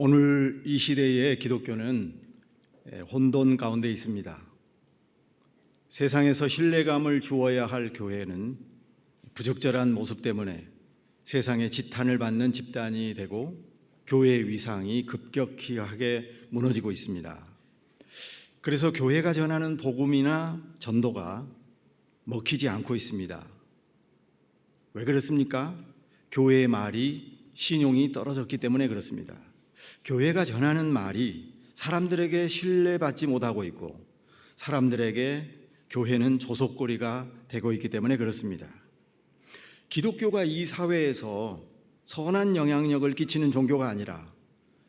오늘 이 시대의 기독교는 혼돈 가운데 있습니다. 세상에서 신뢰감을 주어야 할 교회는 부적절한 모습 때문에 세상의 지탄을 받는 집단이 되고 교회의 위상이 급격하게 무너지고 있습니다. 그래서 교회가 전하는 복음이나 전도가 먹히지 않고 있습니다. 왜 그렇습니까? 교회의 말이 신용이 떨어졌기 때문에 그렇습니다. 교회가 전하는 말이 사람들에게 신뢰받지 못하고 있고 사람들에게 교회는 조속거리가 되고 있기 때문에 그렇습니다. 기독교가 이 사회에서 선한 영향력을 끼치는 종교가 아니라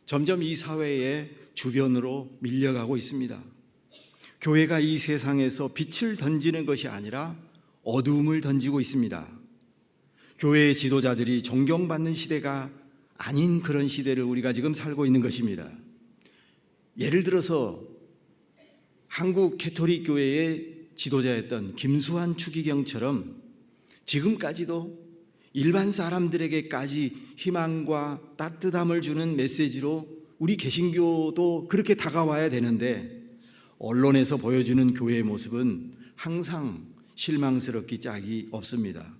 점점 이 사회의 주변으로 밀려가고 있습니다. 교회가 이 세상에서 빛을 던지는 것이 아니라 어두움을 던지고 있습니다. 교회의 지도자들이 존경받는 시대가 아닌 그런 시대를 우리가 지금 살고 있는 것입니다. 예를 들어서 한국 캐토릭 교회의 지도자였던 김수환 추기경처럼 지금까지도 일반 사람들에게까지 희망과 따뜻함을 주는 메시지로 우리 개신교도 그렇게 다가와야 되는데 언론에서 보여주는 교회의 모습은 항상 실망스럽기 짝이 없습니다.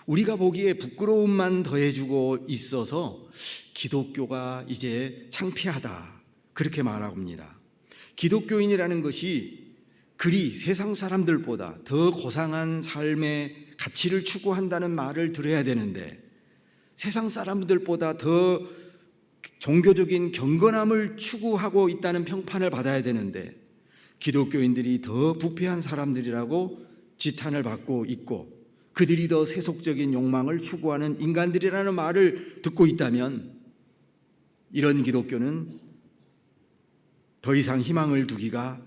우리가 보기에 부끄러움만 더해주고 있어서 기독교가 이제 창피하다 그렇게 말하고 합니다. 기독교인이라는 것이 그리 세상 사람들보다 더 고상한 삶의 가치를 추구한다는 말을 들어야 되는데 세상 사람들보다 더 종교적인 경건함을 추구하고 있다는 평판을 받아야 되는데 기독교인들이 더 부패한 사람들이라고 지탄을 받고 있고 그들이 더 세속적인 욕망을 추구하는 인간들이라는 말을 듣고 있다면 이런 기독교는 더 이상 희망을 두기가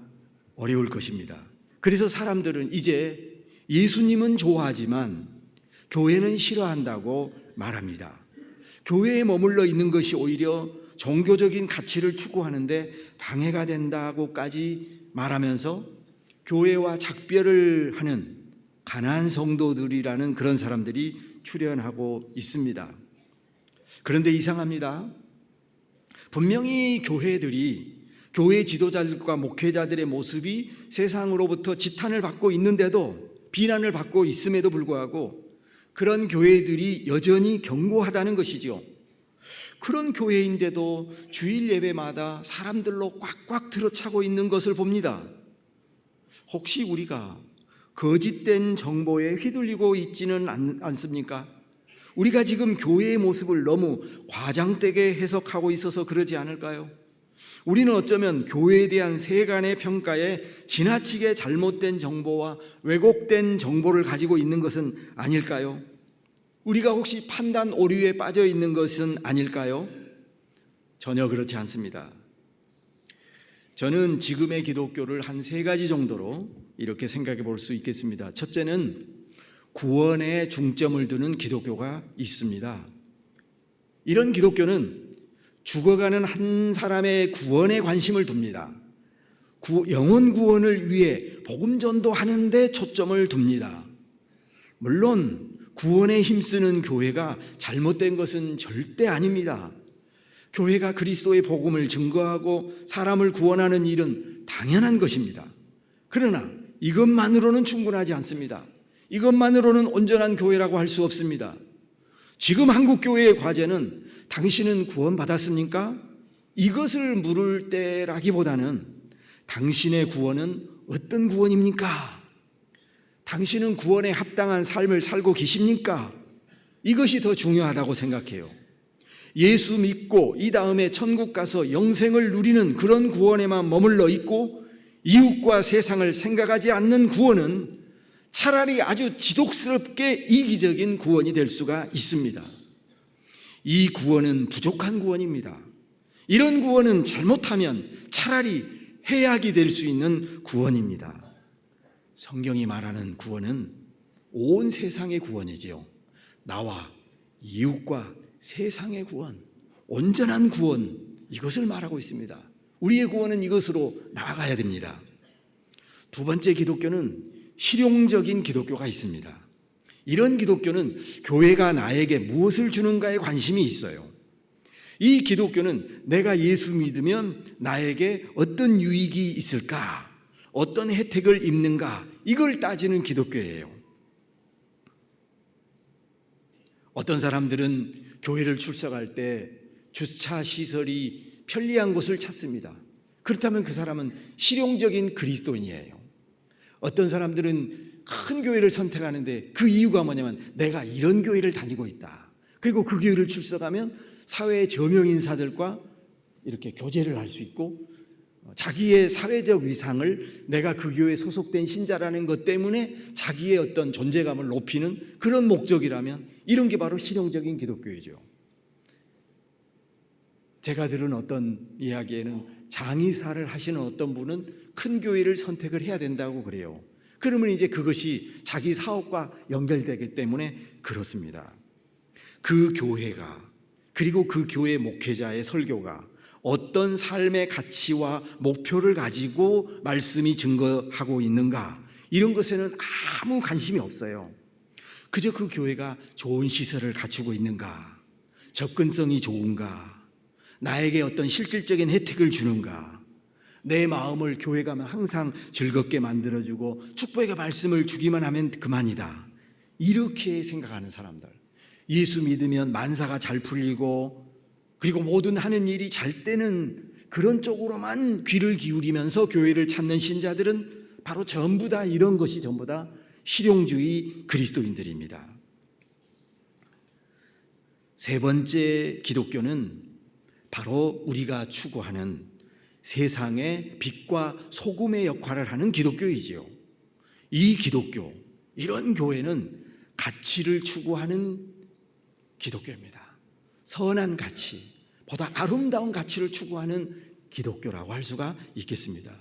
어려울 것입니다. 그래서 사람들은 이제 예수님은 좋아하지만 교회는 싫어한다고 말합니다. 교회에 머물러 있는 것이 오히려 종교적인 가치를 추구하는데 방해가 된다고까지 말하면서 교회와 작별을 하는 가난한 성도들이라는 그런 사람들이 출현하고 있습니다. 그런데 이상합니다. 분명히 교회들이 교회 지도자들과 목회자들의 모습이 세상으로부터 지탄을 받고 있는데도 비난을 받고 있음에도 불구하고 그런 교회들이 여전히 견고하다는 것이죠. 그런 교회인데도 주일 예배마다 사람들로 꽉꽉 들어차고 있는 것을 봅니다. 혹시 우리가 거짓된 정보에 휘둘리고 있지는 않습니까? 우리가 지금 교회의 모습을 너무 과장되게 해석하고 있어서 그러지 않을까요? 우리는 어쩌면 교회에 대한 세간의 평가에 지나치게 잘못된 정보와 왜곡된 정보를 가지고 있는 것은 아닐까요? 우리가 혹시 판단 오류에 빠져 있는 것은 아닐까요? 전혀 그렇지 않습니다. 저는 지금의 기독교를 한 세 가지 정도로 이렇게 생각해 볼 수 있겠습니다. 첫째는 구원에 중점을 두는 기독교가 있습니다. 이런 기독교는 죽어가는 한 사람의 구원에 관심을 둡니다. 영혼 구원을 위해 복음 전도하는 데 초점을 둡니다. 물론 구원에 힘쓰는 교회가 잘못된 것은 절대 아닙니다. 교회가 그리스도의 복음을 증거하고 사람을 구원하는 일은 당연한 것입니다. 그러나 이것만으로는 충분하지 않습니다. 이것만으로는 온전한 교회라고 할 수 없습니다. 지금 한국 교회의 과제는 당신은 구원받았습니까? 이것을 물을 때라기보다는 당신의 구원은 어떤 구원입니까? 당신은 구원에 합당한 삶을 살고 계십니까? 이것이 더 중요하다고 생각해요. 예수 믿고 이 다음에 천국 가서 영생을 누리는 그런 구원에만 머물러 있고 이웃과 세상을 생각하지 않는 구원은 차라리 아주 지독스럽게 이기적인 구원이 될 수가 있습니다. 이 구원은 부족한 구원입니다. 이런 구원은 잘못하면 차라리 해악이 될 수 있는 구원입니다. 성경이 말하는 구원은 온 세상의 구원이지요. 나와 이웃과 세상의 구원, 온전한 구원, 이것을 말하고 있습니다. 우리의 구원은 이것으로 나아가야 됩니다. 두 번째 기독교는 실용적인 기독교가 있습니다. 이런 기독교는 교회가 나에게 무엇을 주는가에 관심이 있어요. 이 기독교는 내가 예수 믿으면 나에게 어떤 유익이 있을까? 어떤 혜택을 입는가? 이걸 따지는 기독교예요. 어떤 사람들은 교회를 출석할 때 주차 시설이 편리한 곳을 찾습니다. 그렇다면 그 사람은 실용적인 그리스도인이에요. 어떤 사람들은 큰 교회를 선택하는데 그 이유가 뭐냐면 내가 이런 교회를 다니고 있다. 그리고 그 교회를 출석하면 사회의 저명 인사들과 이렇게 교제를 할 수 있고 자기의 사회적 위상을 내가 그 교회에 소속된 신자라는 것 때문에 자기의 어떤 존재감을 높이는 그런 목적이라면 이런 게 바로 실용적인 기독교이죠. 제가 들은 어떤 이야기에는 장의사를 하시는 어떤 분은 큰 교회를 선택을 해야 된다고 그래요. 그러면 이제 그것이 자기 사업과 연결되기 때문에 그렇습니다. 그 교회가 그리고 그 교회 목회자의 설교가 어떤 삶의 가치와 목표를 가지고 말씀이 증거하고 있는가, 이런 것에는 아무 관심이 없어요. 그저 그 교회가 좋은 시설을 갖추고 있는가, 접근성이 좋은가, 나에게 어떤 실질적인 혜택을 주는가, 내 마음을 교회 가면 항상 즐겁게 만들어주고 축복의 말씀을 주기만 하면 그만이다, 이렇게 생각하는 사람들, 예수 믿으면 만사가 잘 풀리고 그리고 모든 하는 일이 잘 되는 그런 쪽으로만 귀를 기울이면서 교회를 찾는 신자들은 바로 전부 다 이런 것이 전부 다 실용주의 그리스도인들입니다. 세 번째 기독교는 바로 우리가 추구하는 세상의 빛과 소금의 역할을 하는 기독교이지요. 이 기독교, 이런 교회는 가치를 추구하는 기독교입니다. 선한 가치, 보다 아름다운 가치를 추구하는 기독교라고 할 수가 있겠습니다.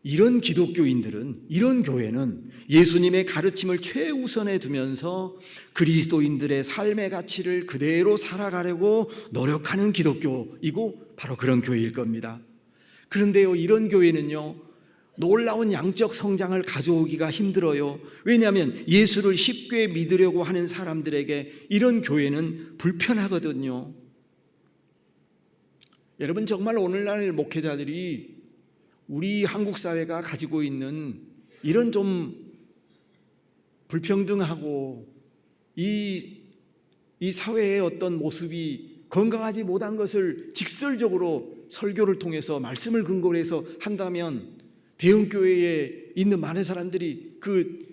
이런 기독교인들은, 이런 교회는 예수님의 가르침을 최우선에 두면서 그리스도인들의 삶의 가치를 그대로 살아가려고 노력하는 기독교이고 바로 그런 교회일 겁니다. 그런데요, 이런 교회는요, 놀라운 양적 성장을 가져오기가 힘들어요. 왜냐하면 예수를 쉽게 믿으려고 하는 사람들에게 이런 교회는 불편하거든요. 여러분, 정말 오늘날 목회자들이 우리 한국 사회가 가지고 있는 이런 좀 불평등하고 이 사회의 어떤 모습이 건강하지 못한 것을 직설적으로 설교를 통해서 말씀을 근거로 해서 한다면 대형교회에 있는 많은 사람들이 그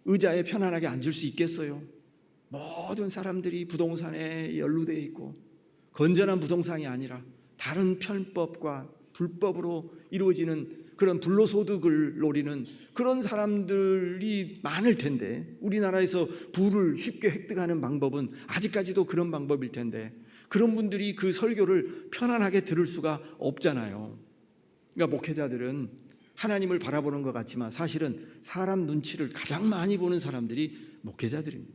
의자에 편안하게 앉을 수 있겠어요? 모든 사람들이 부동산에 연루되어 있고 건전한 부동산이 아니라 다른 편법과 불법으로 이루어지는 그런 불로소득을 노리는 그런 사람들이 많을 텐데, 우리나라에서 부를 쉽게 획득하는 방법은 아직까지도 그런 방법일 텐데 그런 분들이 그 설교를 편안하게 들을 수가 없잖아요. 그러니까 목회자들은 하나님을 바라보는 것 같지만 사실은 사람 눈치를 가장 많이 보는 사람들이 목회자들입니다.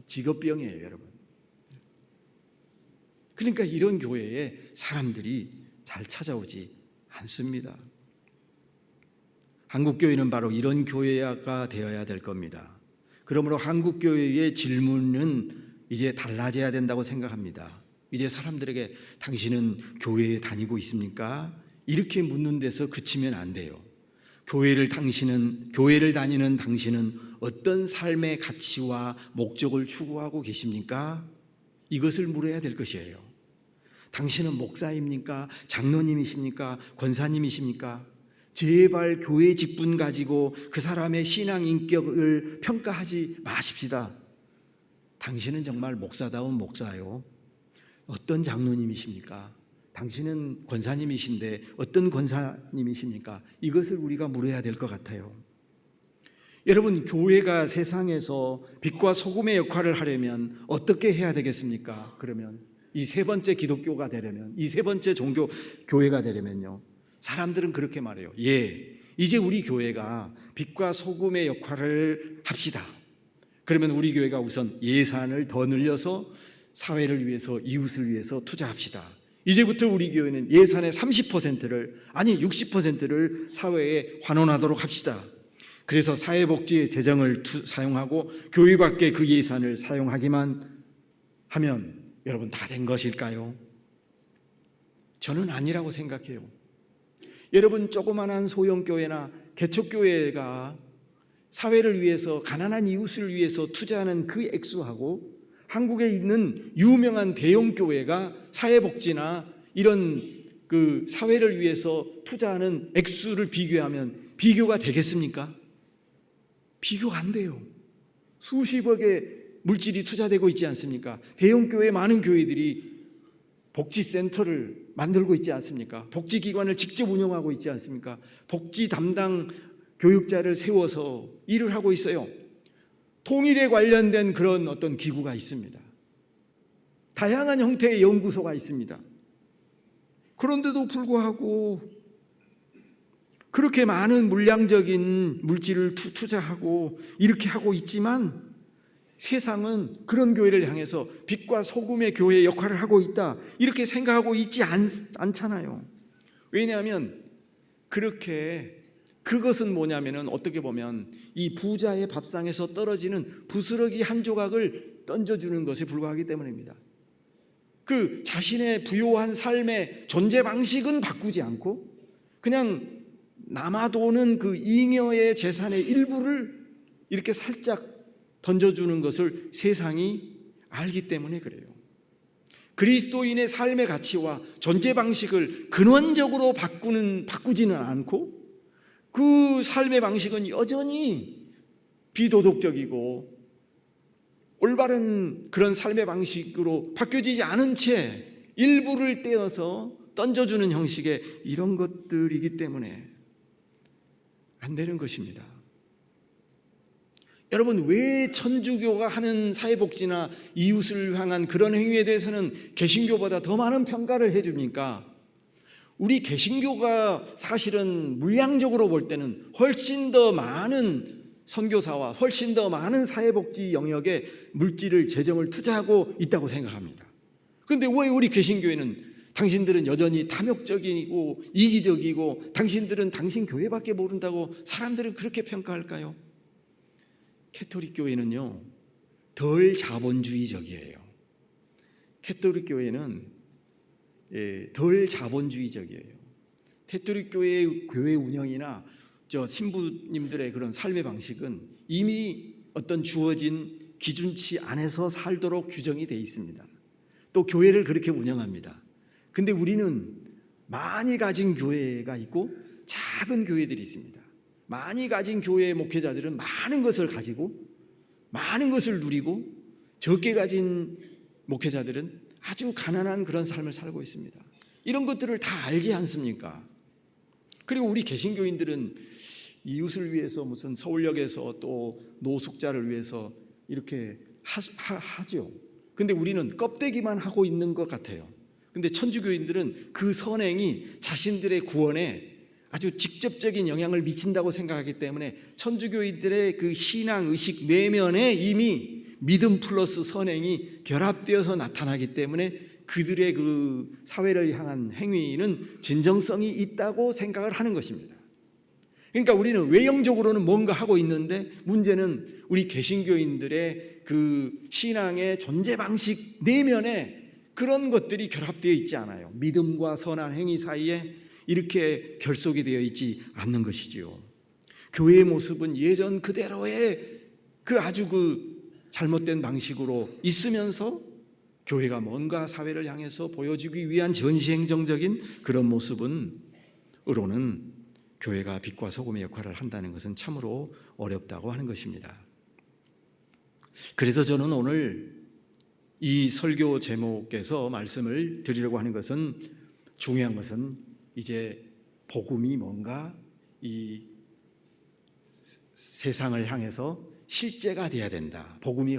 직업병이에요, 여러분. 그러니까 이런 교회에 사람들이 잘 찾아오지 않습니다. 한국교회는 바로 이런 교회가 되어야 될 겁니다. 그러므로 한국교회의 질문은 이제 달라져야 된다고 생각합니다. 이제 사람들에게 당신은 교회에 다니고 있습니까? 이렇게 묻는 데서 그치면 안 돼요. 교회를 다니는 당신은 어떤 삶의 가치와 목적을 추구하고 계십니까? 이것을 물어야 될 것이에요. 당신은 목사입니까? 장로님이십니까? 권사님이십니까? 제발 교회 직분 가지고 그 사람의 신앙 인격을 평가하지 마십시다. 당신은 정말 목사다운 목사요. 어떤 장로님이십니까? 당신은 권사님이신데 어떤 권사님이십니까? 이것을 우리가 물어야 될 것 같아요. 여러분, 교회가 세상에서 빛과 소금의 역할을 하려면 어떻게 해야 되겠습니까? 그러면 이 세 번째 기독교가 되려면, 이 세 번째 종교 교회가 되려면요, 사람들은 그렇게 말해요. 예, 이제 우리 교회가 빛과 소금의 역할을 합시다. 그러면 우리 교회가 우선 예산을 더 늘려서 사회를 위해서, 이웃을 위해서 투자합시다. 이제부터 우리 교회는 예산의 30%를, 아니 60%를 사회에 환원하도록 합시다. 그래서 사회복지의 재정을 사용하고 교회 밖에 그 예산을 사용하기만 하면 여러분 다 된 것일까요? 저는 아니라고 생각해요. 여러분, 조그만한 소형교회나 개척교회가 사회를 위해서, 가난한 이웃을 위해서 투자하는 그 액수하고 한국에 있는 유명한 대형교회가 사회복지나 이런 그 사회를 위해서 투자하는 액수를 비교하면 비교가 되겠습니까? 비교가 안 돼요. 수십억의 물질이 투자되고 있지 않습니까? 대형교회 많은 교회들이 복지센터를 만들고 있지 않습니까? 복지기관을 직접 운영하고 있지 않습니까? 복지 담당 교육자를 세워서 일을 하고 있어요. 통일에 관련된 그런 어떤 기구가 있습니다. 다양한 형태의 연구소가 있습니다. 그런데도 불구하고 그렇게 많은 물량적인 물질을 투자하고 이렇게 하고 있지만 세상은 그런 교회를 향해서 빛과 소금의 교회의 역할을 하고 있다, 이렇게 생각하고 있지 않잖아요. 왜냐하면 그것은 뭐냐면은 어떻게 보면 이 부자의 밥상에서 떨어지는 부스러기 한 조각을 던져주는 것에 불과하기 때문입니다. 그 자신의 부요한 삶의 존재 방식은 바꾸지 않고 그냥 남아도는 그 잉여의 재산의 일부를 이렇게 살짝 던져주는 것을 세상이 알기 때문에 그래요. 그리스도인의 삶의 가치와 존재 방식을 근원적으로 바꾸지는 않고 그 삶의 방식은 여전히 비도덕적이고 올바른 그런 삶의 방식으로 바뀌어지지 않은 채 일부를 떼어서 던져주는 형식의 이런 것들이기 때문에 안 되는 것입니다. 여러분, 왜 천주교가 하는 사회복지나 이웃을 향한 그런 행위에 대해서는 개신교보다 더 많은 평가를 해줍니까? 우리 개신교가 사실은 물량적으로 볼 때는 훨씬 더 많은 선교사와 훨씬 더 많은 사회복지 영역에 물질을, 재정을 투자하고 있다고 생각합니다. 그런데 왜 우리 개신교회는 당신들은 여전히 탐욕적이고 이기적이고 당신들은 당신 교회밖에 모른다고 사람들은 그렇게 평가할까요? 캐토릭 교회는요, 덜 자본주의적이에요. 캐토릭 교회는 덜 자본주의적이에요. 캐토릭 교회의 교회 운영이나 신부님들의 그런 삶의 방식은 이미 어떤 주어진 기준치 안에서 살도록 규정이 되어 있습니다. 또 교회를 그렇게 운영합니다. 근데 우리는 많이 가진 교회가 있고 작은 교회들이 있습니다. 많이 가진 교회의 목회자들은 많은 것을 가지고 많은 것을 누리고, 적게 가진 목회자들은 아주 가난한 그런 삶을 살고 있습니다. 이런 것들을 다 알지 않습니까? 그리고 우리 개신교인들은 이웃을 위해서 무슨 서울역에서 또 노숙자를 위해서 이렇게 하죠. 근데 우리는 껍데기만 하고 있는 것 같아요. 근데 천주교인들은 그 선행이 자신들의 구원에 아주 직접적인 영향을 미친다고 생각하기 때문에 천주교인들의 그 신앙 의식 내면에 이미 믿음 플러스 선행이 결합되어서 나타나기 때문에 그들의 그 사회를 향한 행위는 진정성이 있다고 생각을 하는 것입니다. 그러니까 우리는 외형적으로는 뭔가 하고 있는데 문제는 우리 개신교인들의 그 신앙의 존재 방식 내면에 그런 것들이 결합되어 있지 않아요. 믿음과 선한 행위 사이에 이렇게 결속이 되어 있지 않는 것이지요. 교회의 모습은 예전 그대로의 그 아주 그 잘못된 방식으로 있으면서 교회가 뭔가 사회를 향해서 보여주기 위한 전시행정적인 그런 모습은 으로는 교회가 빛과 소금의 역할을 한다는 것은 참으로 어렵다고 하는 것입니다. 그래서 저는 오늘 이 설교 제목에서 말씀을 드리려고 하는 것은, 중요한 것은 이제 복음이 뭔가 이 세상을 향해서 실제가 되어야 된다. 복음이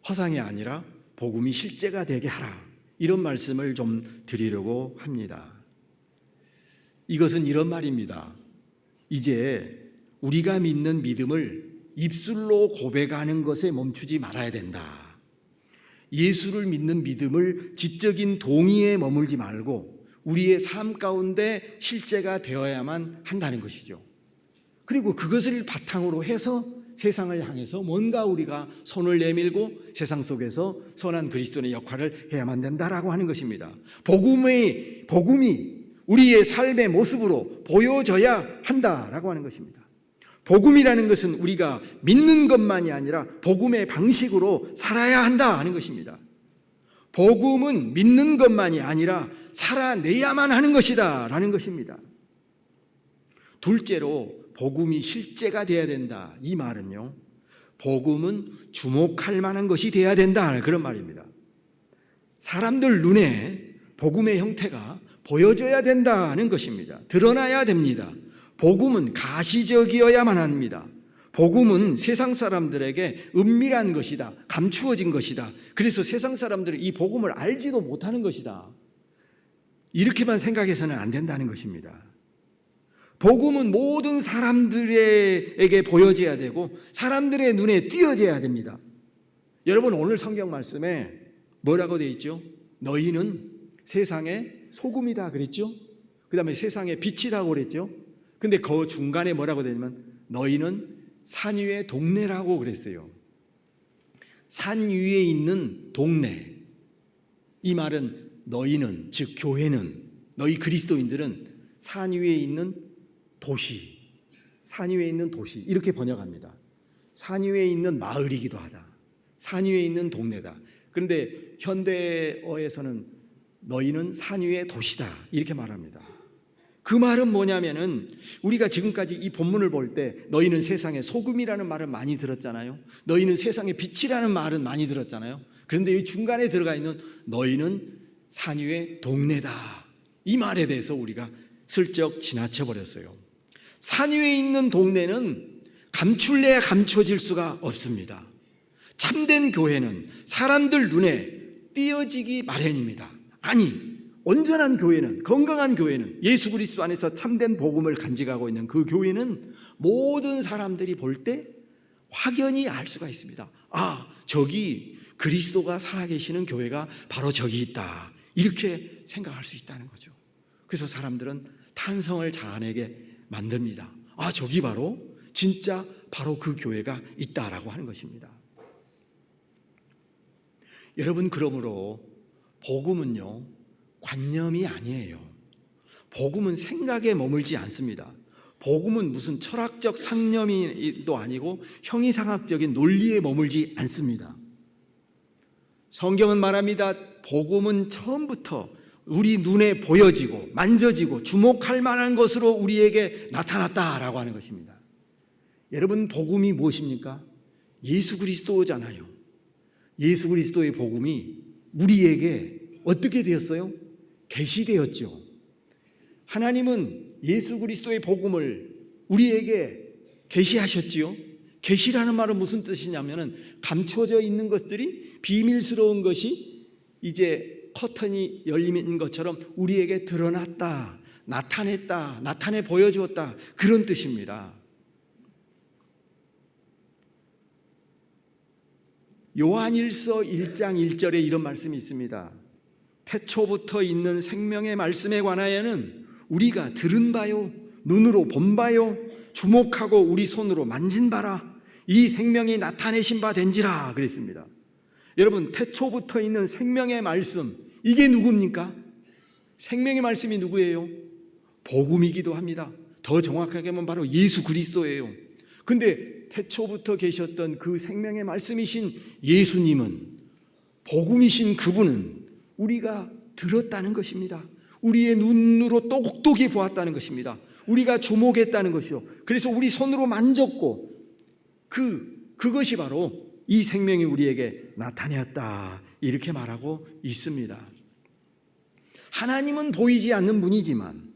허상이 아니라 복음이 실제가 되게 하라. 이런 말씀을 좀 드리려고 합니다. 이것은 이런 말입니다. 이제 우리가 믿는 믿음을 입술로 고백하는 것에 멈추지 말아야 된다. 예수를 믿는 믿음을 지적인 동의에 머물지 말고 우리의 삶 가운데 실제가 되어야만 한다는 것이죠. 그리고 그것을 바탕으로 해서 세상을 향해서 뭔가 우리가 손을 내밀고 세상 속에서 선한 그리스도의 역할을 해야만 된다라고 하는 것입니다. 복음이 우리의 삶의 모습으로 보여져야 한다라고 하는 것입니다. 복음이라는 것은 우리가 믿는 것만이 아니라 복음의 방식으로 살아야 한다 하는 것입니다. 복음은 믿는 것만이 아니라 살아내야만 하는 것이다 라는 것입니다. 둘째로 복음이 실제가 돼야 된다. 이 말은요, 복음은 주목할 만한 것이 돼야 된다 그런 말입니다. 사람들 눈에 복음의 형태가 보여져야 된다는 것입니다. 드러나야 됩니다. 복음은 가시적이어야만 합니다. 복음은 세상 사람들에게 은밀한 것이다. 감추어진 것이다. 그래서 세상 사람들은 이 복음을 알지도 못하는 것이다. 이렇게만 생각해서는 안 된다는 것입니다. 복음은 모든 사람들에게 보여져야 되고 사람들의 눈에 띄어져야 됩니다. 여러분, 오늘 성경 말씀에 뭐라고 되어 있죠? 너희는 세상의 소금이다 그랬죠? 그 다음에 세상의 빛이라고 그랬죠? 근데 그 중간에 뭐라고 되냐면 너희는 산 위의 동네라고 그랬어요. 산 위에 있는 동네. 이 말은 너희는, 즉 교회는, 너희 그리스도인들은 산 위에 있는 도시, 산 위에 있는 도시 이렇게 번역합니다. 산 위에 있는 마을이기도 하다. 산 위에 있는 동네다. 그런데 현대어에서는 너희는 산 위의 도시다 이렇게 말합니다. 그 말은 뭐냐면은 우리가 지금까지 이 본문을 볼 때 너희는 세상의 소금이라는 말을 많이 들었잖아요. 너희는 세상의 빛이라는 말은 많이 들었잖아요. 그런데 이 중간에 들어가 있는 너희는 산 위의 동네다, 이 말에 대해서 우리가 슬쩍 지나쳐 버렸어요. 산 위에 있는 동네는 감출래야 감춰질 수가 없습니다. 참된 교회는 사람들 눈에 띄어지기 마련입니다. 아니, 온전한 교회는, 건강한 교회는, 예수 그리스도 안에서 참된 복음을 간직하고 있는 그 교회는 모든 사람들이 볼 때 확연히 알 수가 있습니다. 아, 저기 그리스도가 살아계시는 교회가 바로 저기 있다, 이렇게 생각할 수 있다는 거죠. 그래서 사람들은 탄성을 자아내게 만듭니다. 아, 저기 바로 진짜 바로 그 교회가 있다라고 하는 것입니다. 여러분, 그러므로 복음은요, 관념이 아니에요. 복음은 생각에 머물지 않습니다. 복음은 무슨 철학적 상념도 아니고 형이상학적인 논리에 머물지 않습니다. 성경은 말합니다. 복음은 처음부터 우리 눈에 보여지고 만져지고 주목할 만한 것으로 우리에게 나타났다라고 하는 것입니다. 여러분, 복음이 무엇입니까? 예수 그리스도잖아요. 예수 그리스도의 복음이 우리에게 어떻게 되었어요? 계시되었죠. 하나님은 예수 그리스도의 복음을 우리에게 계시하셨지요. 계시라는 말은 무슨 뜻이냐면은 감춰져 있는 것들이, 비밀스러운 것이 이제 커튼이 열리는 것처럼 우리에게 드러났다, 나타냈다, 나타내 보여주었다, 그런 뜻입니다. 요한일서 1장 1절에 이런 말씀이 있습니다. 태초부터 있는 생명의 말씀에 관하여는 우리가 들은 바요, 눈으로 본 바요, 주목하고 우리 손으로 만진 바라, 이 생명이 나타내신 바 된지라 그랬습니다. 여러분, 태초부터 있는 생명의 말씀, 이게 누굽니까? 생명의 말씀이 누구예요? 복음이기도 합니다. 더 정확하게 하면 바로 예수 그리스도예요. 근데 태초부터 계셨던 그 생명의 말씀이신 예수님은, 복음이신 그분은 우리가 들었다는 것입니다. 우리의 눈으로 똑똑히 보았다는 것입니다. 우리가 주목했다는 것이요. 그래서 우리 손으로 만졌고 그것이 바로 이 생명이 우리에게 나타내었다, 이렇게 말하고 있습니다. 하나님은 보이지 않는 분이지만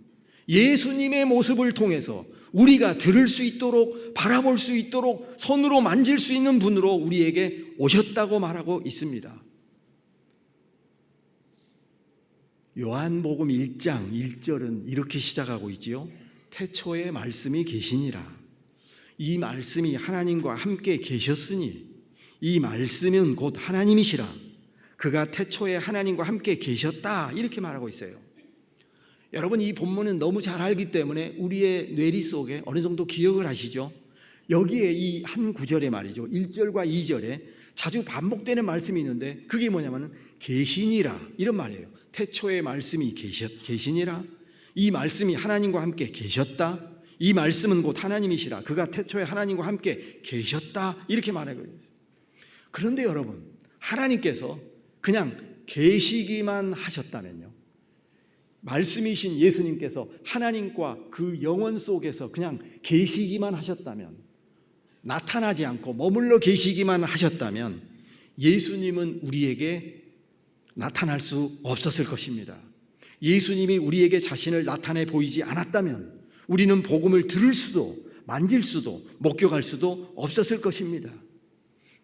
예수님의 모습을 통해서 우리가 들을 수 있도록, 바라볼 수 있도록, 손으로 만질 수 있는 분으로 우리에게 오셨다고 말하고 있습니다. 요한복음 1장 1절은 이렇게 시작하고 있지요. 태초에 말씀이 계시니라. 이 말씀이 하나님과 함께 계셨으니 이 말씀은 곧 하나님이시라. 그가 태초에 하나님과 함께 계셨다, 이렇게 말하고 있어요. 여러분, 이 본문은 너무 잘 알기 때문에 우리의 뇌리 속에 어느 정도 기억을 하시죠. 여기에 이 한 구절에 말이죠, 1절과 2절에 자주 반복되는 말씀이 있는데 그게 뭐냐면 계시니라 이런 말이에요. 태초에 말씀이 계시니라. 이 말씀이 하나님과 함께 계셨다. 이 말씀은 곧 하나님이시라. 그가 태초에 하나님과 함께 계셨다. 이렇게 말하고 있어요. 그런데 여러분, 하나님께서 그냥 계시기만 하셨다면요, 말씀이신 예수님께서 하나님과 그 영원 속에서 그냥 계시기만 하셨다면, 나타나지 않고 머물러 계시기만 하셨다면 예수님은 우리에게 나타날 수 없었을 것입니다. 예수님이 우리에게 자신을 나타내 보이지 않았다면 우리는 복음을 들을 수도 만질 수도 목격할 수도 없었을 것입니다.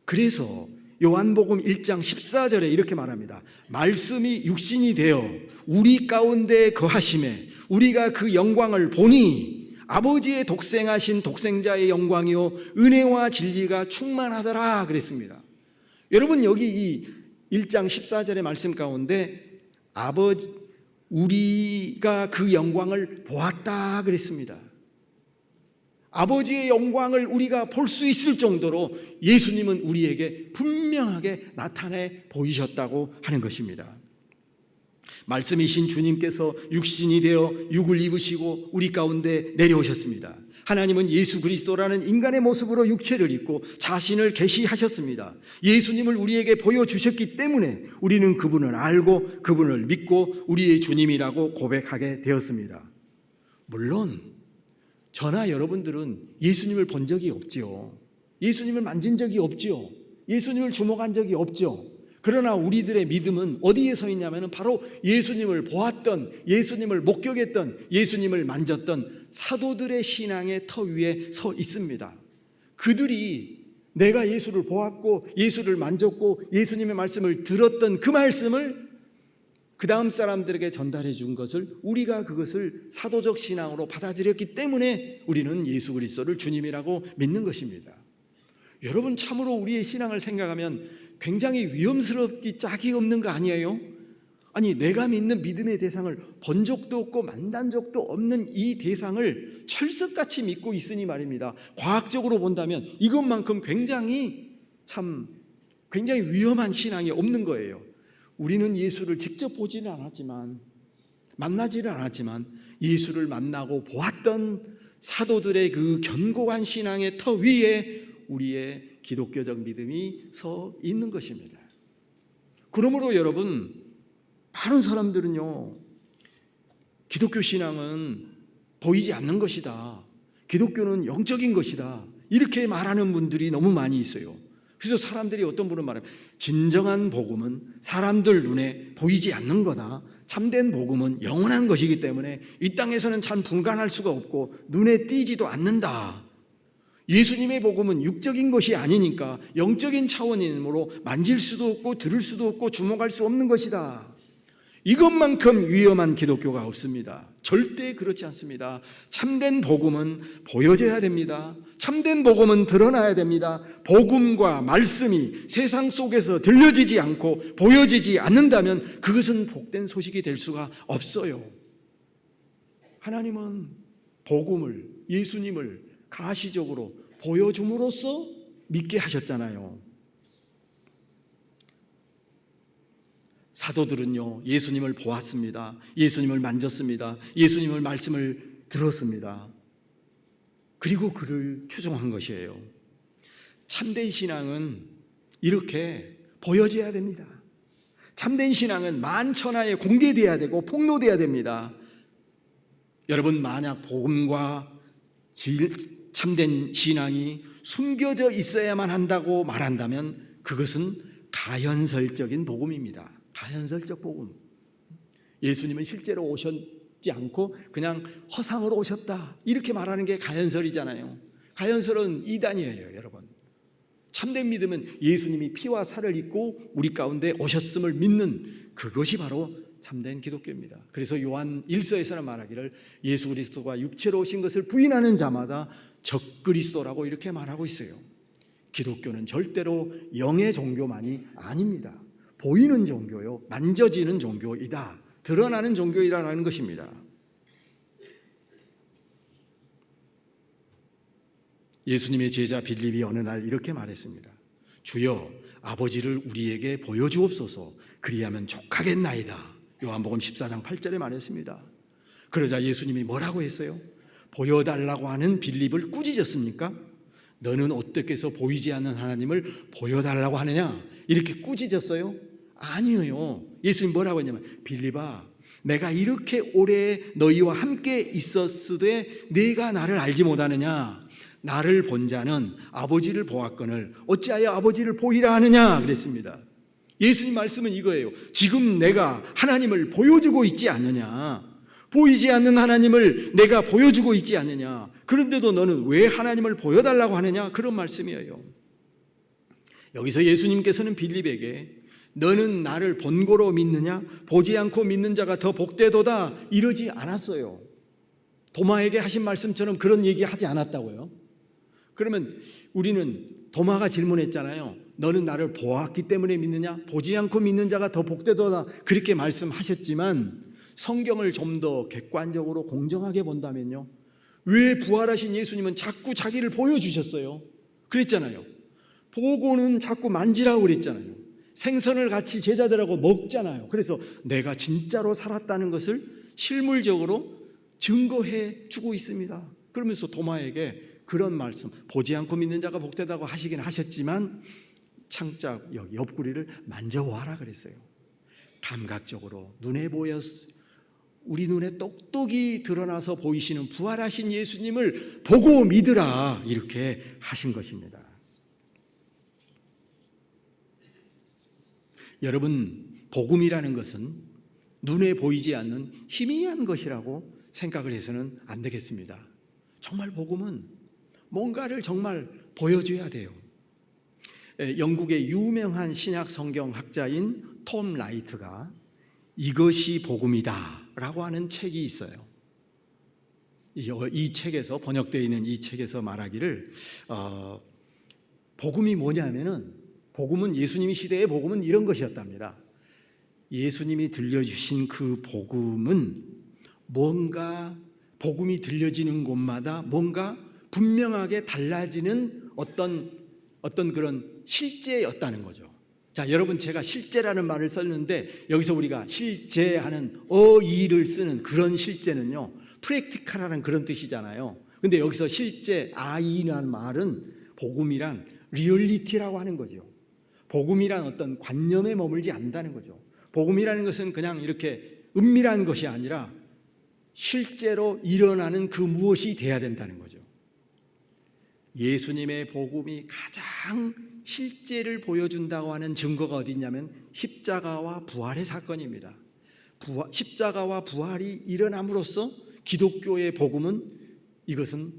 그래서 요한복음 1장 14절에 이렇게 말합니다. 말씀이 육신이 되어 우리 가운데 거하심에 우리가 그 영광을 보니 아버지의 독생하신 독생자의 영광이요 은혜와 진리가 충만하더라 그랬습니다. 여러분, 여기 이 1장 14절의 말씀 가운데 우리가 그 영광을 보았다 그랬습니다. 아버지의 영광을 우리가 볼 수 있을 정도로 예수님은 우리에게 분명하게 나타내 보이셨다고 하는 것입니다. 말씀이신 주님께서 육신이 되어 육을 입으시고 우리 가운데 내려오셨습니다. 하나님은 예수 그리스도라는 인간의 모습으로 육체를 입고 자신을 계시하셨습니다. 예수님을 우리에게 보여주셨기 때문에 우리는 그분을 알고 그분을 믿고 우리의 주님이라고 고백하게 되었습니다. 물론 저나 여러분들은 예수님을 본 적이 없지요. 예수님을 만진 적이 없지요. 예수님을 주목한 적이 없죠. 그러나 우리들의 믿음은 어디에 서 있냐면 바로 예수님을 보았던, 예수님을 목격했던, 예수님을 만졌던 사도들의 신앙의 터 위에 서 있습니다. 그들이 내가 예수를 보았고 예수를 만졌고 예수님의 말씀을 들었던 그 말씀을 그 다음 사람들에게 전달해 준 것을 우리가 그것을 사도적 신앙으로 받아들였기 때문에 우리는 예수 그리스도를 주님이라고 믿는 것입니다. 여러분, 참으로 우리의 신앙을 생각하면 굉장히 위험스럽기 짝이 없는 거 아니에요? 아니, 내가 믿는 믿음의 대상을 본 적도 없고 만난 적도 없는 이 대상을 철석같이 믿고 있으니 말입니다. 과학적으로 본다면 이것만큼 굉장히 위험한 신앙이 없는 거예요. 우리는 예수를 직접 보지는 않았지만, 만나지는 않았지만 예수를 만나고 보았던 사도들의 그 견고한 신앙의 터 위에 우리의 기독교적 믿음이 서 있는 것입니다. 그러므로 여러분, 많은 사람들은요, 기독교 신앙은 보이지 않는 것이다, 기독교는 영적인 것이다, 이렇게 말하는 분들이 너무 많이 있어요. 그래서 사람들이, 어떤 분은 말해요. 진정한 복음은 사람들 눈에 보이지 않는 거다. 참된 복음은 영원한 것이기 때문에 이 땅에서는 참 분간할 수가 없고 눈에 띄지도 않는다. 예수님의 복음은 육적인 것이 아니니까 영적인 차원이므로 만질 수도 없고 들을 수도 없고 주목할 수 없는 것이다. 이것만큼 위험한 기독교가 없습니다. 절대 그렇지 않습니다. 참된 복음은 보여져야 됩니다. 참된 복음은 드러나야 됩니다. 복음과 말씀이 세상 속에서 들려지지 않고 보여지지 않는다면 그것은 복된 소식이 될 수가 없어요. 하나님은 복음을, 예수님을 가시적으로 보여줌으로써 믿게 하셨잖아요. 사도들은요, 예수님을 보았습니다. 예수님을 만졌습니다. 예수님을 말씀을 들었습니다. 그리고 그를 추종한 것이에요. 참된 신앙은 이렇게 보여져야 됩니다. 참된 신앙은 만천하에 공개되어야 되고 폭로되어야 됩니다. 여러분, 만약 복음과 참된 신앙이 숨겨져 있어야만 한다고 말한다면 그것은 가현설적인 복음입니다. 가현설적 복음. 예수님은 실제로 오셨지 않고 그냥 허상으로 오셨다, 이렇게 말하는 게 가현설이잖아요. 가현설은 이단이에요, 여러분. 참된 믿음은 예수님이 피와 살을 입고 우리 가운데 오셨음을 믿는 그것이 바로 참된 기독교입니다. 그래서 요한 1서에서는 말하기를 예수 그리스도가 육체로 오신 것을 부인하는 자마다 적그리스도라고 이렇게 말하고 있어요. 기독교는 절대로 영의 종교만이 아닙니다. 보이는 종교요, 만져지는 종교이다, 드러나는 종교이라는 것입니다. 예수님의 제자 빌립이 어느 날 이렇게 말했습니다. 주여, 아버지를 우리에게 보여주옵소서. 그리하면 족하겠나이다. 요한복음 14장 8절에 말했습니다. 그러자 예수님이 뭐라고 했어요? 보여달라고 하는 빌립을 꾸짖었습니까? 너는 어떻게 해서 보이지 않는 하나님을 보여달라고 하느냐? 이렇게 꾸짖었어요? 아니에요. 예수님 뭐라고 했냐면, 빌립아, 내가 이렇게 오래 너희와 함께 있었으되 네가 나를 알지 못하느냐? 나를 본 자는 아버지를 보았거늘 어찌하여 아버지를 보이라 하느냐? 그랬습니다. 예수님 말씀은 이거예요. 지금 내가 하나님을 보여주고 있지 않느냐? 보이지 않는 하나님을 내가 보여주고 있지 않느냐? 그런데도 너는 왜 하나님을 보여달라고 하느냐? 그런 말씀이에요. 여기서 예수님께서는 빌립에게 너는 나를 본고로 믿느냐? 보지 않고 믿는 자가 더 복되도다 이러지 않았어요. 도마에게 하신 말씀처럼 그런 얘기 하지 않았다고요. 그러면 우리는 도마가 질문했잖아요. 너는 나를 보았기 때문에 믿느냐? 보지 않고 믿는 자가 더 복되도다 그렇게 말씀하셨지만 성경을 좀 더 객관적으로 공정하게 본다면요, 왜 부활하신 예수님은 자꾸 자기를 보여주셨어요? 그랬잖아요. 보고는 자꾸 만지라고 그랬잖아요. 생선을 같이 제자들하고 먹잖아요. 그래서 내가 진짜로 살았다는 것을 실물적으로 증거해 주고 있습니다. 그러면서 도마에게 그런 말씀, 보지 않고 믿는 자가 복되다고 하시긴 하셨지만 창작 여기 옆구리를 만져보아라 그랬어요. 감각적으로 눈에 보였어요. 우리 눈에 똑똑히 드러나서 보이시는 부활하신 예수님을 보고 믿으라 이렇게 하신 것입니다. 여러분, 복음이라는 것은 눈에 보이지 않는 희미한 것이라고 생각을 해서는 안 되겠습니다. 정말 복음은 뭔가를 정말 보여줘야 돼요. 영국의 유명한 신약 성경 학자인 톰 라이트가 이것이 복음이다 라고 하는 책이 있어요. 이 책에서 번역되어 있는 이 책에서 말하기를 복음이 뭐냐면은, 복음은 예수님이 시대의 복음은 이런 것이었답니다. 예수님이 들려주신 그 복음은 뭔가 복음이 들려지는 곳마다 뭔가 분명하게 달라지는 어떤 그런 실제였다는 거죠. 자, 여러분, 제가 실제라는 말을 썼는데 여기서 우리가 실제하는 어이를 쓰는 그런 실제는요, 프랙티컬하는 그런 뜻이잖아요. 근데 여기서 실제 아이라는 말은 복음이란 리얼리티라고 하는 거죠. 복음이란 어떤 관념에 머물지 않는다는 거죠. 복음이라는 것은 그냥 이렇게 은밀한 것이 아니라 실제로 일어나는 그 무엇이 돼야 된다는 거죠. 예수님의 복음이 가장 실제를 보여준다고 하는 증거가 어디 있냐면 십자가와 부활의 사건입니다. 십자가와 부활이 일어남으로써 기독교의 복음은 이것은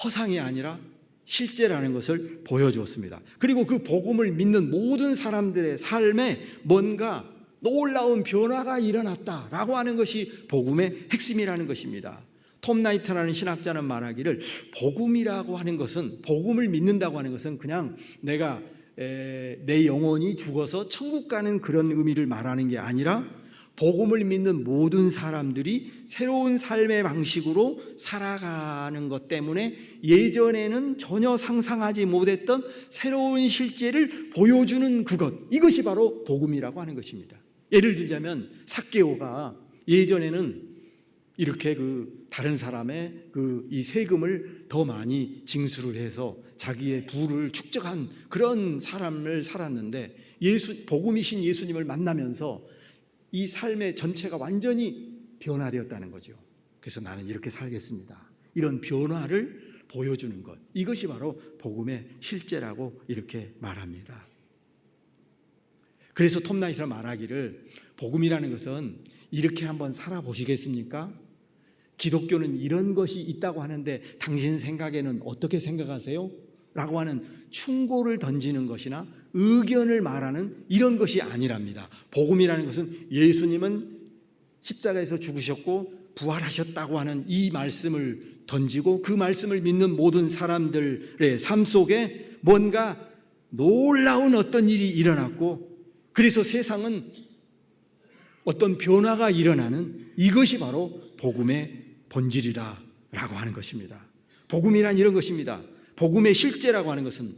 허상이 아니라 실제라는 것을 보여주었습니다. 그리고 그 복음을 믿는 모든 사람들의 삶에 뭔가 놀라운 변화가 일어났다라고 하는 것이 복음의 핵심이라는 것입니다. 톰 라이트라는 신학자는 말하기를 복음이라고 하는 것은, 복음을 믿는다고 하는 것은 그냥 내가 내 영혼이 죽어서 천국 가는 그런 의미를 말하는 게 아니라 복음을 믿는 모든 사람들이 새로운 삶의 방식으로 살아가는 것 때문에 예전에는 전혀 상상하지 못했던 새로운 실제를 보여주는 그것, 이것이 바로 복음이라고 하는 것입니다. 예를 들자면 삭개오가 예전에는 이렇게 다른 사람의 이 세금을 더 많이 징수를 해서 자기의 부를 축적한 그런 삶을 살았는데 복음이신 예수님을 만나면서 이 삶의 전체가 완전히 변화되었다는 거죠. 그래서 나는 이렇게 살겠습니다. 이런 변화를 보여주는 것, 이것이 바로 복음의 실제라고 이렇게 말합니다. 그래서 톰 라이트가 말하기를 복음이라는 것은 이렇게 한번 살아보시겠습니까? 기독교는 이런 것이 있다고 하는데 당신 생각에는 어떻게 생각하세요? 라고 하는 충고를 던지는 것이나 의견을 말하는 이런 것이 아니랍니다. 복음이라는 것은 예수님은 십자가에서 죽으셨고 부활하셨다고 하는 이 말씀을 던지고 그 말씀을 믿는 모든 사람들의 삶 속에 뭔가 놀라운 어떤 일이 일어났고, 그래서 세상은 어떤 변화가 일어나는, 이것이 바로 복음의 본질이다라고 하는 것입니다. 복음이란 이런 것입니다. 복음의 실제라고 하는 것은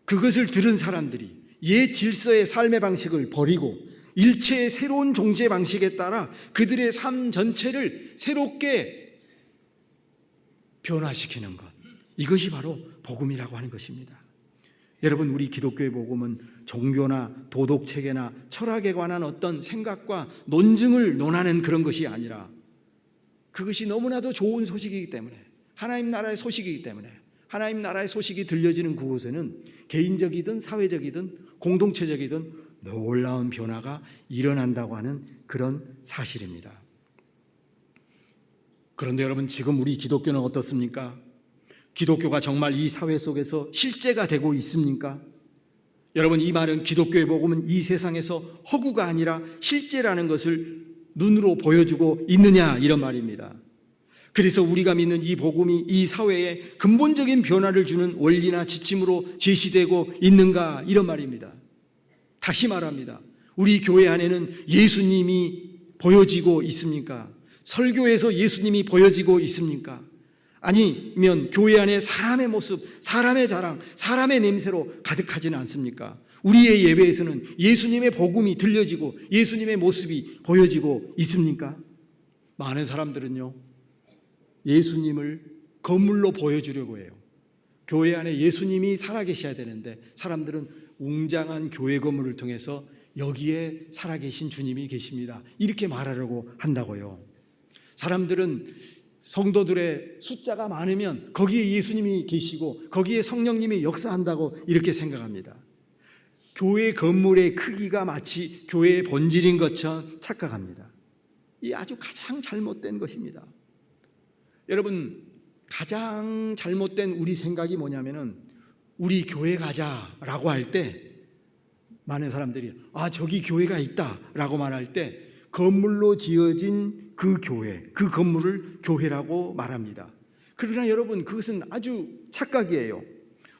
그것을 들은 사람들이 옛 질서의 삶의 방식을 버리고 일체의 새로운 종제 방식에 따라 그들의 삶 전체를 새롭게 변화시키는 것, 이것이 바로 복음이라고 하는 것입니다. 여러분, 우리 기독교의 복음은 종교나 도덕체계나 철학에 관한 어떤 생각과 논증을 논하는 그런 것이 아니라 그것이 너무나도 좋은 소식이기 때문에, 하나님 나라의 소식이기 때문에, 하나님 나라의 소식이 들려지는 그곳에는 개인적이든 사회적이든 공동체적이든 놀라운 변화가 일어난다고 하는 그런 사실입니다. 그런데 여러분, 지금 우리 기독교는 어떻습니까? 기독교가 정말 이 사회 속에서 실제가 되고 있습니까? 여러분, 이 말은 기독교의 복음은 이 세상에서 허구가 아니라 실제라는 것을 눈으로 보여주고 있느냐, 이런 말입니다. 그래서 우리가 믿는 이 복음이 이 사회에 근본적인 변화를 주는 원리나 지침으로 제시되고 있는가, 이런 말입니다. 다시 말합니다. 우리 교회 안에는 예수님이 보여지고 있습니까? 설교에서 예수님이 보여지고 있습니까? 아니면 교회 안에 사람의 모습, 사람의 자랑, 사람의 냄새로 가득하지는 않습니까? 우리의 예배에서는 예수님의 복음이 들려지고 예수님의 모습이 보여지고 있습니까? 많은 사람들은요, 예수님을 건물로 보여주려고 해요. 교회 안에 예수님이 살아계셔야 되는데 사람들은 웅장한 교회 건물을 통해서 여기에 살아계신 주님이 계십니다, 이렇게 말하려고 한다고요. 사람들은 성도들의 숫자가 많으면 거기에 예수님이 계시고 거기에 성령님이 역사한다고 이렇게 생각합니다. 교회 건물의 크기가 마치 교회의 본질인 것처럼 착각합니다. 이 아주 가장 잘못된 것입니다. 여러분, 가장 잘못된 우리 생각이 뭐냐면은 우리 교회 가자라고 할 때 많은 사람들이 저기 교회가 있다라고 말할 때 건물로 지어진 그 교회, 그 건물을 교회라고 말합니다. 그러나 여러분, 그것은 아주 착각이에요.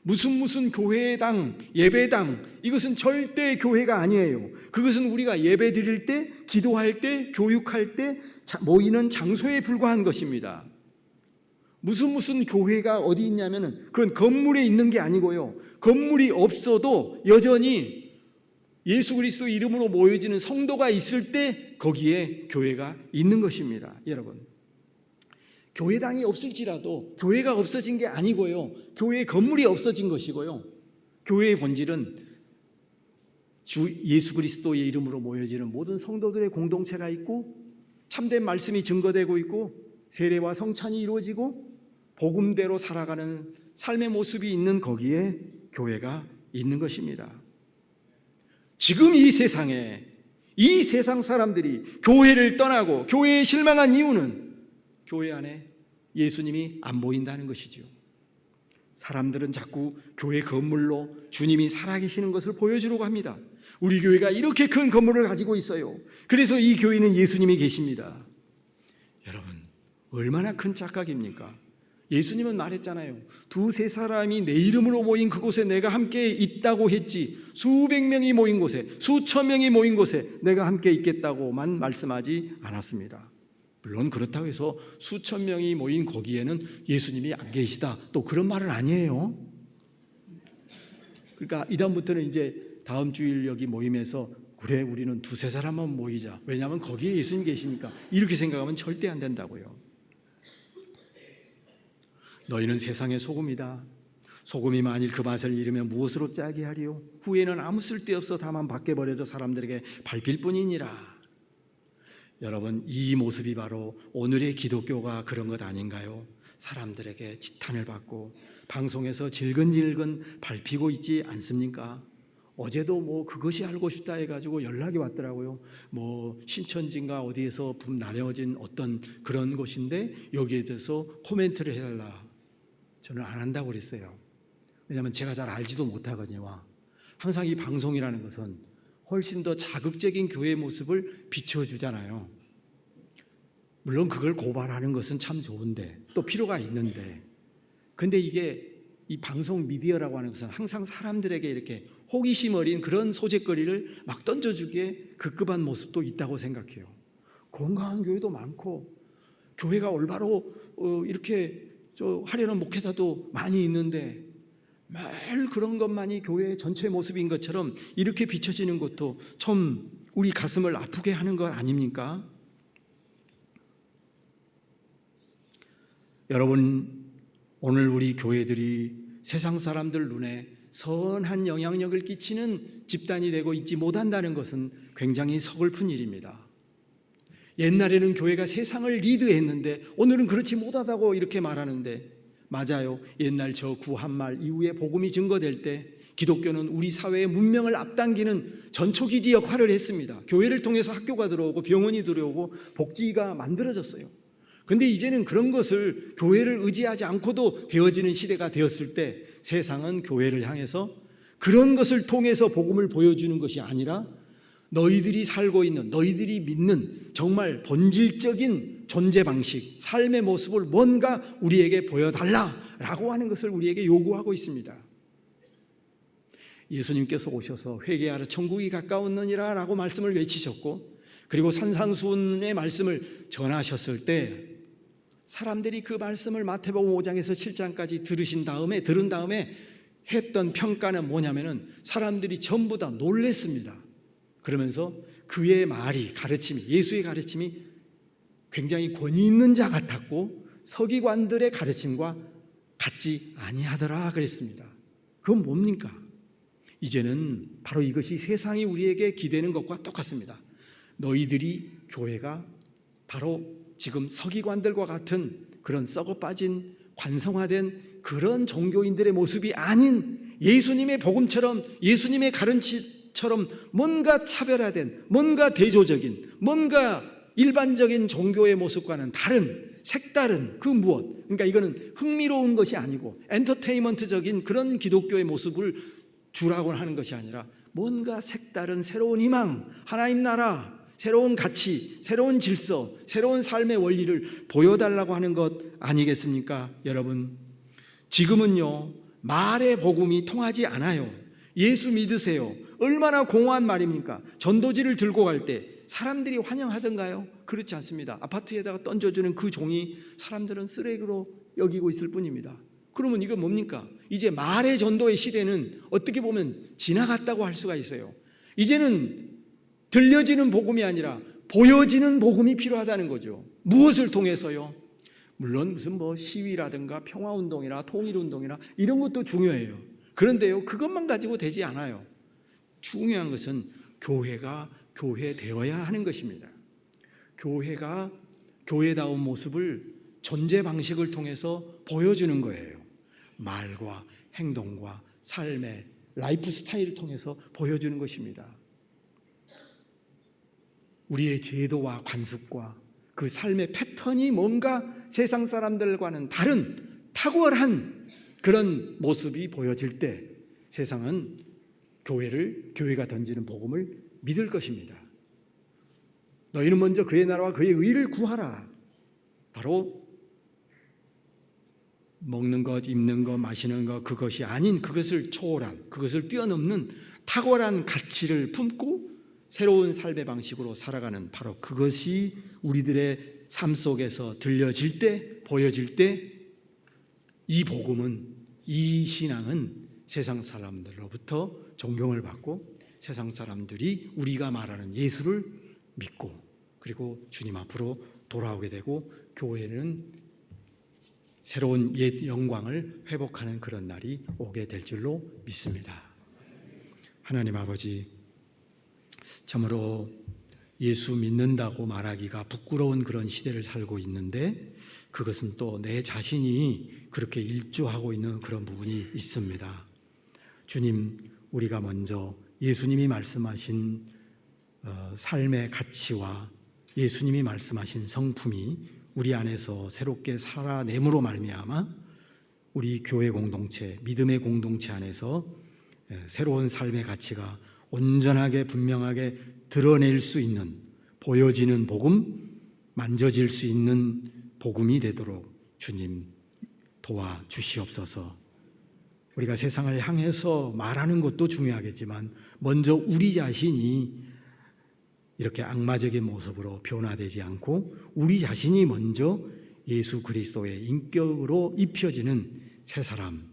무슨 교회당, 예배당, 이것은 절대 교회가 아니에요. 그것은 우리가 예배 드릴 때, 기도할 때, 교육할 때 모이는 장소에 불과한 것입니다. 무슨 교회가 어디 있냐면은 그건 건물에 있는 게 아니고요, 건물이 없어도 여전히 예수 그리스도 이름으로 모여지는 성도가 있을 때 거기에 교회가 있는 것입니다. 여러분, 교회당이 없을지라도 교회가 없어진 게 아니고요, 교회 건물이 없어진 것이고요, 교회의 본질은 주 예수 그리스도의 이름으로 모여지는 모든 성도들의 공동체가 있고 참된 말씀이 증거되고 있고 세례와 성찬이 이루어지고 복음대로 살아가는 삶의 모습이 있는 거기에 교회가 있는 것입니다. 지금 이 세상에, 이 세상 사람들이 교회를 떠나고 교회에 실망한 이유는 교회 안에 예수님이 안 보인다는 것이죠. 사람들은 자꾸 교회 건물로 주님이 살아계시는 것을 보여주려고 합니다. 우리 교회가 이렇게 큰 건물을 가지고 있어요. 그래서 이 교회는 예수님이 계십니다. 여러분, 얼마나 큰 착각입니까? 예수님은 말했잖아요. 두세 사람이 내 이름으로 모인 그곳에 내가 함께 있다고 했지, 수백 명이 모인 곳에, 수천 명이 모인 곳에 내가 함께 있겠다고만 말씀하지 않았습니다. 물론 그렇다고 해서 수천 명이 모인 거기에는 예수님이 안 계시다, 또 그런 말은 아니에요. 그러니까 이다음부터는 이제 다음 주일 여기 모임에서 그래, 우리는 두세 사람만 모이자, 왜냐하면 거기에 예수님 계시니까, 이렇게 생각하면 절대 안 된다고요. 너희는 세상의 소금이다. 소금이 만일 그 맛을 잃으면 무엇으로 짜게 하리요? 후에는 아무 쓸데없어 다만 밖에 버려져 사람들에게 밟힐 뿐이니라. 여러분, 이 모습이 바로 오늘의 기독교가 그런 것 아닌가요? 사람들에게 지탄을 받고 방송에서 질근질근 밟히고 있지 않습니까? 어제도 그것이 알고 싶다 해가지고 연락이 왔더라고요. 신천지인가 어디에서 나뉘어진 어떤 그런 곳인데 여기에 대해서 코멘트를 해달라. 저는 안 한다고 그랬어요. 왜냐하면 제가 잘 알지도 못하거든요. 항상 이 방송이라는 것은 훨씬 더 자극적인 교회의 모습을 비춰주잖아요. 물론 그걸 고발하는 것은 참 좋은데, 또 필요가 있는데, 근데 이게 이 방송 미디어라고 하는 것은 항상 사람들에게 이렇게 호기심 어린 그런 소재거리를 막 던져주기에 급급한 모습도 있다고 생각해요. 건강한 교회도 많고 교회가 올바로 이렇게 하려는 목회자도 많이 있는데 매일 그런 것만이 교회의 전체 모습인 것처럼 이렇게 비춰지는 것도 좀 우리 가슴을 아프게 하는 것 아닙니까? 여러분, 오늘 우리 교회들이 세상 사람들 눈에 선한 영향력을 끼치는 집단이 되고 있지 못한다는 것은 굉장히 서글픈 일입니다. 옛날에는 교회가 세상을 리드했는데 오늘은 그렇지 못하다고 이렇게 말하는데, 맞아요. 옛날 저 구한말 이후에 복음이 증거될 때 기독교는 우리 사회의 문명을 앞당기는 전초기지 역할을 했습니다. 교회를 통해서 학교가 들어오고 병원이 들어오고 복지가 만들어졌어요. 그런데 이제는 그런 것을 교회를 의지하지 않고도 되어지는 시대가 되었을 때 세상은 교회를 향해서 그런 것을 통해서 복음을 보여주는 것이 아니라 너희들이 살고 있는, 너희들이 믿는 정말 본질적인 존재 방식, 삶의 모습을 뭔가 우리에게 보여달라라고 하는 것을 우리에게 요구하고 있습니다. 예수님께서 오셔서 회개하라 천국이 가까웠느니라 라고 말씀을 외치셨고, 그리고 산상수훈의 말씀을 전하셨을 때 사람들이 그 말씀을 마태복음 5장에서 7장까지 들은 다음에 했던 평가는 뭐냐면은 사람들이 전부 다 놀랬습니다. 그러면서 그의 말이, 가르침이, 예수의 가르침이 굉장히 권위 있는 자 같았고 서기관들의 가르침과 같지 아니하더라 그랬습니다. 그건 뭡니까? 이제는 바로 이것이 세상이 우리에게 기대는 것과 똑같습니다. 너희들이 교회가 바로 지금 서기관들과 같은 그런 썩어 빠진 관성화된 그런 종교인들의 모습이 아닌 예수님의 복음처럼, 예수님의 가르침처럼 뭔가 차별화된, 뭔가 대조적인, 뭔가 일반적인 종교의 모습과는 다른, 색다른 그 무엇, 그러니까 이거는 흥미로운 것이 아니고 엔터테인먼트적인 그런 기독교의 모습을 주라고 하는 것이 아니라 뭔가 색다른 새로운 희망, 하나님 나라, 새로운 가치, 새로운 질서, 새로운 삶의 원리를 보여달라고 하는 것 아니겠습니까? 여러분, 지금은요 말의 복음이 통하지 않아요. 예수 믿으세요. 얼마나 공허한 말입니까? 전도지를 들고 갈 때 사람들이 환영하던가요? 그렇지 않습니다. 아파트에다가 던져주는 그 종이 사람들은 쓰레기로 여기고 있을 뿐입니다. 그러면 이건 뭡니까? 이제 말의 전도의 시대는 어떻게 보면 지나갔다고 할 수가 있어요. 이제는 들려지는 복음이 아니라 보여지는 복음이 필요하다는 거죠. 무엇을 통해서요? 물론 무슨 시위라든가 평화운동이나 통일운동이나 이런 것도 중요해요. 그런데요, 그것만 가지고 되지 않아요. 중요한 것은 교회가 교회되어야 하는 것입니다. 교회가 교회다운 모습을 존재 방식을 통해서 보여주는 거예요. 말과 행동과 삶의 라이프 스타일을 통해서 보여주는 것입니다. 우리의 제도와 관습과 그 삶의 패턴이 뭔가 세상 사람들과는 다른 탁월한 그런 모습이 보여질 때 세상은 교회가 던지는 복음을 믿을 것입니다. 너희는 먼저 그의 나라와 그의 의를 구하라. 바로 먹는 것, 입는 것, 마시는 것, 그것이 아닌 그것을 초월한, 그것을 뛰어넘는 탁월한 가치를 품고 새로운 삶의 방식으로 살아가는 바로 그것이 우리들의 삶 속에서 들려질 때, 보여질 때 이 복음은, 이 신앙은 세상 사람들로부터 존경을 받고 세상 사람들이 우리가 말하는 예수를 믿고 그리고 주님 앞으로 돌아오게 되고 교회는 새로운 옛 영광을 회복하는 그런 날이 오게 될 줄로 믿습니다. 하나님 아버지, 참으로 예수 믿는다고 말하기가 부끄러운 그런 시대를 살고 있는데 그것은 또 내 자신이 그렇게 일조하고 있는 그런 부분이 있습니다. 주님, 우리가 먼저 예수님이 말씀하신 삶의 가치와 예수님이 말씀하신 성품이 우리 안에서 새롭게 살아냄으로 말미암아 우리 교회 공동체, 믿음의 공동체 안에서 새로운 삶의 가치가 온전하게 분명하게 드러낼 수 있는, 보여지는 복음, 만져질 수 있는 복음이 되도록 주님 도와주시옵소서. 우리가 세상을 향해서 말하는 것도 중요하겠지만 먼저 우리 자신이 이렇게 악마적인 모습으로 변화되지 않고 우리 자신이 먼저 예수 그리스도의 인격으로 입혀지는 새 사람,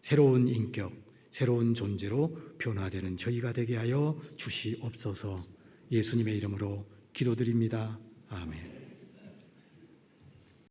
새로운 인격, 새로운 존재로 변화되는 저희가 되게 하여 주시옵소서. 예수님의 이름으로 기도드립니다. 아멘.